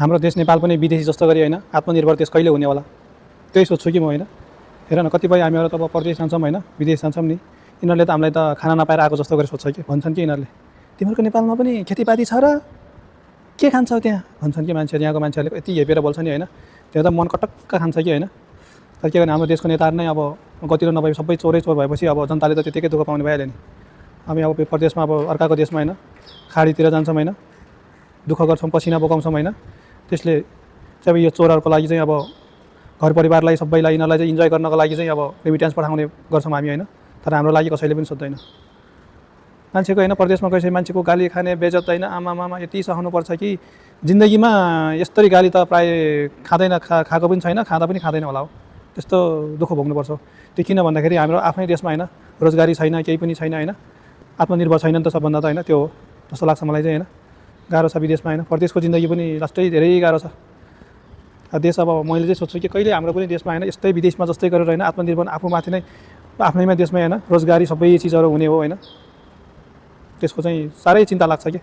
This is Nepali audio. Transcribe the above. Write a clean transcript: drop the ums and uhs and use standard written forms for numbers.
हाम्रो देश नेपाल पनि विदेशी जस्तो गरी होइन आत्मनिर्भर देश कहिले हुने होला त्यही सोध्छु कि म होइन। हेर न कतिपय हामीहरू त अब परदेश जान्छौँ होइन विदेश जान्छौँ नि यिनीहरूले त हामीलाई त खाना नपाएर आएको जस्तो गरी सोध्छ कि भन्छन् कि यिनीहरूले तिमीहरूको नेपालमा पनि खेतीपाती छ र के खान्छौ त्यहाँ भन्छन् कि मान्छेहरू यहाँको मान्छेहरूले यति हेपेर बोल्छ नि होइन त्यो त मन कटक्क खान्छ कि होइन। तर के गर्ने हाम्रो देशको नेताहरू नै अब गतिलो नभए सबै चोरै चोर भएपछि अब जनताले त त्यतिकै दुःख पाउने भइहाल्यो नि। हामी अब परदेशमा अब अर्काको देशमा होइन खाडीतिर जान्छौँ होइन दुःख गर्छौँ पसिना बोकाउँछौँ होइन त्यसले चाहिँ अब यो चोरहरूको लागि चाहिँ अब घर परिवारलाई सबैलाई यिनीहरूलाई चाहिँ इन्जोय गर्नको लागि चाहिँ अब रेमिट्यान्स पठाउने गर्छौँ हामी होइन। तर हाम्रो लागि कसैले पनि सोध्दैन मान्छेको होइन परदेशमा गएपछि मान्छेको गाली खाने बेइज्जत होइन आमामामा यति सहनुपर्छ कि जिन्दगीमा यस्तरी गाली त प्रायः खाँदैन खाएको पनि छैन खाँदा पनि खाँदैन होला हो त्यस्तो दुःख भोग्नुपर्छ। त्यो किन भन्दाखेरि हाम्रो आफ्नै देशमा होइन रोजगारी छैन केही पनि छैन होइन आत्मनिर्भर छैन नि त सबभन्दा त होइन त्यो हो जस्तो लाग्छ मलाई चाहिँ होइन। गाह्रो छ विदेशमा होइन परदेशको जिन्दगी पनि लास्टै धेरै गाह्रो छ। देश अब मैले चाहिँ सोध्छु कि कहिले हाम्रो पनि देशमा होइन यस्तै विदेशमा जस्तै गरेर होइन आत्मनिर्भर आफूमाथि नै आफ्नैमा देशमै होइन रोजगारी सबै चिजहरू हुने हो होइन त्यसको चाहिँ साह्रै चिन्ता लाग्छ कि।